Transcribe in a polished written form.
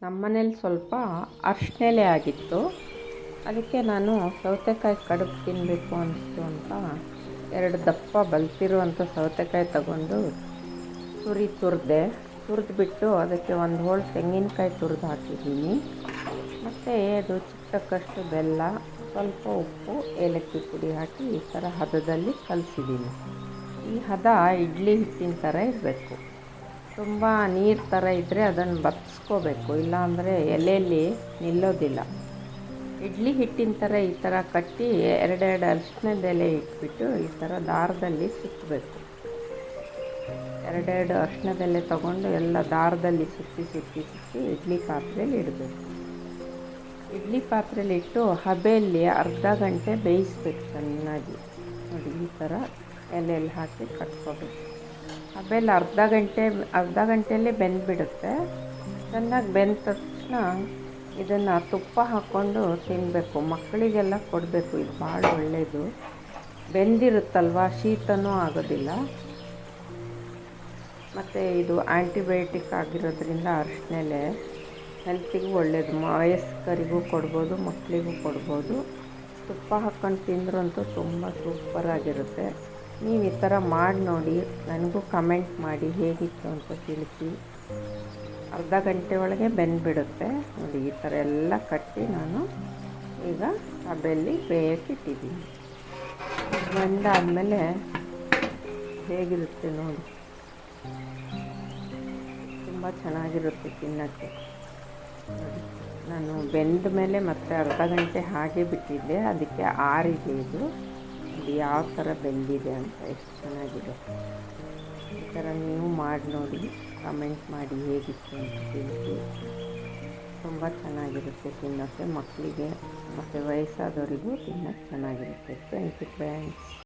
ನಮ್ಮನೇಲಿ ಸ್ವಲ್ಪ ಅರಶಿಣೆಲೆ ಆಗಿತ್ತು. ಅದಕ್ಕೆ ನಾನು ಸೌತೆಕಾಯಿ ಕಡುಬು ತಿನ್ನಬೇಕು ಅನಿಸ್ತು ಅಂತ 2 ದಪ್ಪ ಬಲ್ತಿರುವಂಥ ಸೌತೆಕಾಯಿ ತಗೊಂಡು ತುರಿದ್ಬಿಟ್ಟು ಅದಕ್ಕೆ 1 ಹೋಳು ತೆಂಗಿನಕಾಯಿ ತುರಿದು ಹಾಕಿದ್ದೀನಿ. ಮತ್ತು ಅದು ಚಿಕ್ಕಷ್ಟು ಬೆಲ್ಲ, ಸ್ವಲ್ಪ ಉಪ್ಪು, ಏಲಕ್ಕಿ ಪುಡಿ ಹಾಕಿ ಈ ಥರ ಹದದಲ್ಲಿ ಕಲಸಿದ್ದೀನಿ. ಈ ಹದ ಇಡ್ಲಿ ಹಿಟ್ಟಿನ ಥರ ಇರಬೇಕು. ತುಂಬ ನೀರು ಥರ ಇದ್ದರೆ ಅದನ್ನು ಬತ್ತಿಸ್ಕೋಬೇಕು, ಇಲ್ಲಾಂದರೆ ಎಲೆಯಲ್ಲಿ ನಿಲ್ಲೋದಿಲ್ಲ. ಇಡ್ಲಿ ಹಿಟ್ಟಿನ ಥರ ಈ ಥರ ಕಟ್ಟಿ 2 ಅರಿಶಿಣದ ಎಲೆ ಇಟ್ಬಿಟ್ಟು ಈ ಥರ ದಾರದಲ್ಲಿ ಸುತ್ತಬೇಕು. 2 ಅರಿಶಿಣದ ಎಲೆ ತೊಗೊಂಡು ಎಲ್ಲ ದಾರದಲ್ಲಿ ಸುತ್ತಿ ಇಡ್ಲಿ ಪಾತ್ರೆಯಲ್ಲಿ ಇಡಬೇಕು. ಇಡ್ಲಿ ಪಾತ್ರೆಯಲ್ಲಿ ಇಟ್ಟು ಹಬೆಯಲ್ಲಿ ಅರ್ಧ ಗಂಟೆ ಬೇಯಿಸ್ಬೇಕು ಚೆನ್ನಾಗಿ. ನೋಡಿ, ಈ ಥರ ಎಲೆಯಲ್ಲಿ ಹಾಕಿ ಕಟ್ಕೋಬೇಕು. ಹಬೆಯಲ್ಲಿ ಅರ್ಧ ಗಂಟೆಯಲ್ಲೇ ಬೆಂದುಬಿಡುತ್ತೆ. ಚೆನ್ನಾಗಿ ಬೆಂದ ತಕ್ಷಣ ಇದನ್ನು ತುಪ್ಪ ಹಾಕ್ಕೊಂಡು ತಿನ್ನಬೇಕು. ಮಕ್ಕಳಿಗೆಲ್ಲ ಕೊಡಬೇಕು, ಇದು ಭಾಳ ಒಳ್ಳೆಯದು. ಬೆಂದಿರುತ್ತಲ್ವ, ಶೀತನೂ ಆಗೋದಿಲ್ಲ. ಮತ್ತು ಇದು ಆ್ಯಂಟಿಬಯೋಟಿಕ್ ಆಗಿರೋದ್ರಿಂದ ಅರಿಶಿಣೆಲೆ ಹೆಲ್ತಿಗೂ ಒಳ್ಳೆಯದು. ವಯಸ್ಕರಿಗೂ ಕೊಡ್ಬೋದು, ಮಕ್ಕಳಿಗೂ ಕೊಡ್ಬೋದು. ತುಪ್ಪ ಹಾಕ್ಕೊಂಡು ತಿಂದ್ರಂತೂ ತುಂಬ ಸೂಪರಾಗಿರುತ್ತೆ. ನೀವು ಈ ಥರ ಮಾಡಿ ನೋಡಿ, ನನಗೂ ಕಮೆಂಟ್ ಮಾಡಿ ಹೇಗಿತ್ತು ಅಂತ ತಿಳಿಸಿ. ಅರ್ಧ ಗಂಟೆ ಒಳಗೆ ಬೆಂದುಬಿಡುತ್ತೆ. ನೋಡಿ, ಈ ಥರ ಎಲ್ಲ ಕಟ್ಟಿ ನಾನು ಈಗ ಹಬೆಯಲ್ಲಿ ಬೇಯಕ್ಕಿಟ್ಟಿದ್ದೀನಿ. ಬೆಂದಾದಮೇಲೆ ಹೇಗಿರುತ್ತೆ ನೋಡಿ, ತುಂಬ ಚೆನ್ನಾಗಿರುತ್ತೆ ತಿನ್ನೋಕ್ಕೆ. ನಾನು ಬೆಂದ ಮೇಲೆ ಮತ್ತೆ ಅರ್ಧ ಗಂಟೆ ಹಾಗೆ ಬಿಟ್ಟಿದ್ದೆ, ಅದಕ್ಕೆ ಆರಿದೆ ಇದು ಯಾವ ಥರ ಬೆಂದಿದೆ ಅಂತ. ಎಷ್ಟು ಚೆನ್ನಾಗಿದೆ. ಈ ಥರ ನೀವು ಮಾಡಿ ನೋಡಿ, ಕಮೆಂಟ್ ಮಾಡಿ ಹೇಗಿತ್ತು ಅಂತ ತಿಳಿಸಿ. ತುಂಬ ಚೆನ್ನಾಗಿರುತ್ತೆ ತಿನ್ನೋಕ್ಕೆ. ಮಕ್ಕಳಿಗೆ ಮತ್ತು ವಯಸ್ಸಾದವರಿಗೂ ತಿನ್ನೋಕ್ಕೆ ಚೆನ್ನಾಗಿರುತ್ತೆ. Thank you friends.